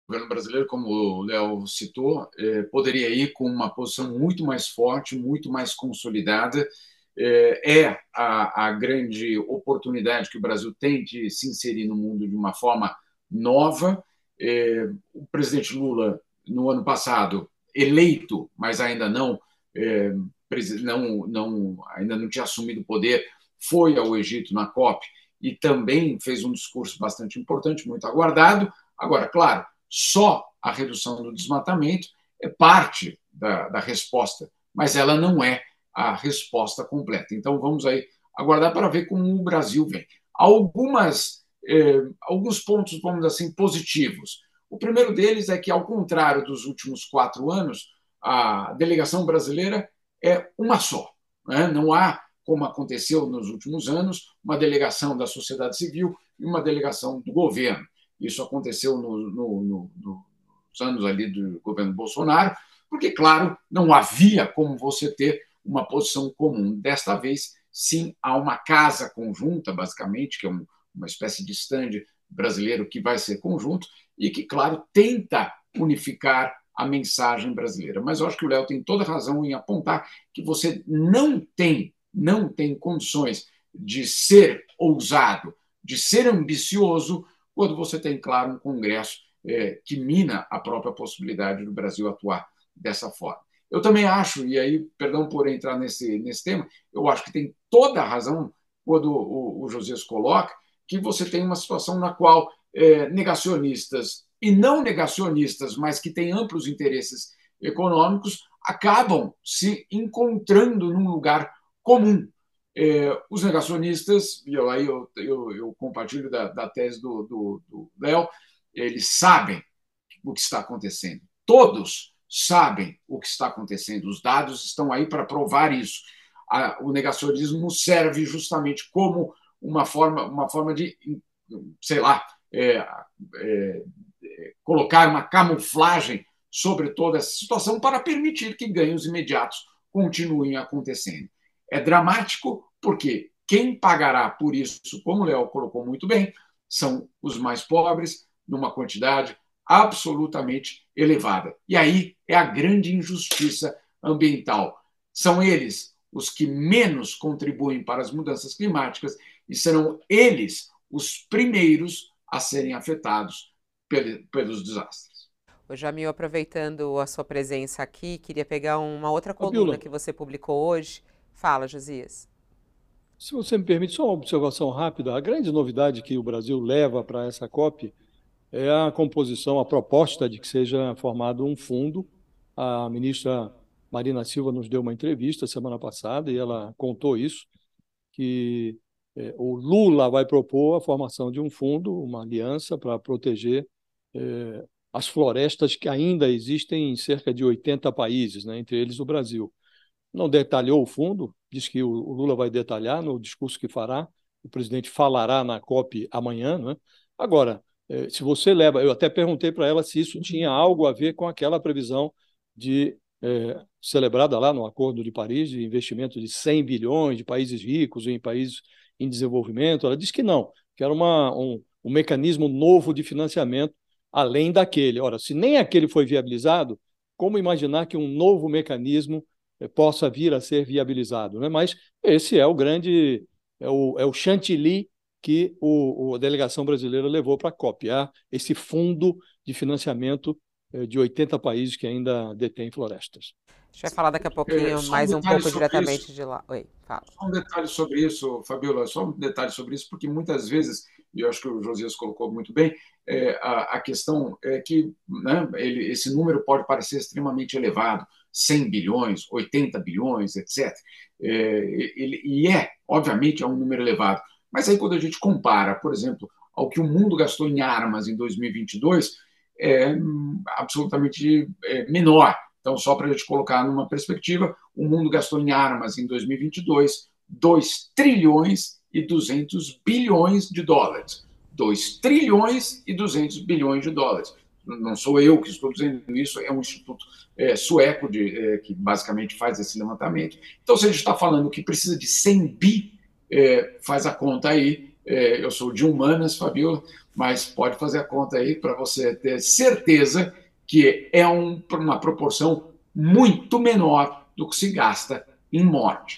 governo brasileiro, como o Léo citou, poderia ir com uma posição muito mais forte, muito mais consolidada. A grande oportunidade que o Brasil tem de se inserir no mundo de uma forma nova. O presidente Lula, no ano passado, eleito, mas ainda não tinha assumido o poder, foi ao Egito na COP e também fez um discurso bastante importante, muito aguardado. Agora, claro, só a redução do desmatamento é parte da resposta, mas ela não é a resposta completa. Então, vamos aí aguardar para ver como o Brasil vem. Alguns pontos, vamos dizer assim, positivos. O primeiro deles é que, ao contrário dos últimos 4 anos, a delegação brasileira é uma só. Né? Não há, como aconteceu nos últimos anos, uma delegação da sociedade civil e uma delegação do governo. Isso aconteceu nos anos ali do governo Bolsonaro, porque, claro, não havia como você ter uma posição comum. Desta vez, sim, há uma casa conjunta, basicamente, que é uma espécie de stand brasileiro que vai ser conjunto e que, claro, tenta unificar a mensagem brasileira. Mas eu acho que o Léo tem toda razão em apontar que você não tem condições de ser ousado, de ser ambicioso, quando você tem, claro, um Congresso que mina a própria possibilidade do Brasil atuar dessa forma. Eu também acho, e aí, perdão por entrar nesse tema, eu acho que tem toda a razão quando o Josias coloca que você tem uma situação na qual negacionistas e não negacionistas, mas que têm amplos interesses econômicos, acabam se encontrando num lugar comum. Os negacionistas, e aí eu compartilho da tese do Léo, eles sabem o que está acontecendo. Todos sabem o que está acontecendo. Os dados estão aí para provar isso. O negacionismo serve justamente como uma forma de, sei lá, colocar uma camuflagem sobre toda essa situação para permitir que ganhos imediatos continuem acontecendo. É dramático porque quem pagará por isso, como o Léo colocou muito bem, são os mais pobres, numa quantidade absolutamente elevada. E aí é a grande injustiça ambiental. São eles os que menos contribuem para as mudanças climáticas e serão eles os primeiros a serem afetados pelos desastres. Ô, Jamil, aproveitando a sua presença aqui, queria pegar uma outra coluna Fabiola, que você publicou hoje. Fala, Josias. se você me permite, só uma observação rápida. A grande novidade que o Brasil leva para essa COP é a composição, a proposta de que seja formado um fundo. A ministra Marina Silva nos deu uma entrevista semana passada e ela contou isso, que o Lula vai propor a formação de um fundo, uma aliança para proteger as florestas que ainda existem em cerca de 80 países, né, entre eles o Brasil. Não detalhou o fundo, diz que o Lula vai detalhar no discurso que fará, o presidente falará na COP amanhã. Né? Agora, se você leva, eu até perguntei para ela se isso tinha algo a ver com aquela previsão celebrada lá no Acordo de Paris, de investimento de 100 bilhões de países ricos em países em desenvolvimento. Ela disse que não, que era um mecanismo novo de financiamento além daquele. Ora, se nem aquele foi viabilizado, como imaginar que um novo mecanismo possa vir a ser viabilizado? Né? Mas esse é o grande, é o chantilly que a delegação brasileira levou para a COP, esse fundo de financiamento de 80 países que ainda detêm florestas. A gente vai falar daqui a pouquinho Só um mais um detalhe pouco sobre isso. diretamente de lá. Oi, fala. Só um detalhe sobre isso, Fabiola, só um detalhe sobre isso, porque muitas vezes, e eu acho que o Josias colocou muito bem, a questão é que, né, esse número pode parecer extremamente elevado, 100 bilhões, 80 bilhões, etc. Obviamente, é um número elevado. Mas aí, quando a gente compara, por exemplo, ao que o mundo gastou em armas em 2022, é absolutamente menor. Então, só para a gente colocar numa perspectiva, o mundo gastou em armas em 2022 2 trilhões e 200 bilhões de dólares. 2 trilhões e 200 bilhões de dólares. Não sou eu que estou dizendo isso, é um instituto sueco que basicamente faz esse levantamento. Então, se a gente está falando que precisa de 100 bi, faz a conta aí, Eu sou de humanas, Fabiola, mas pode fazer a conta aí para você ter certeza que é uma proporção muito menor do que se gasta em morte.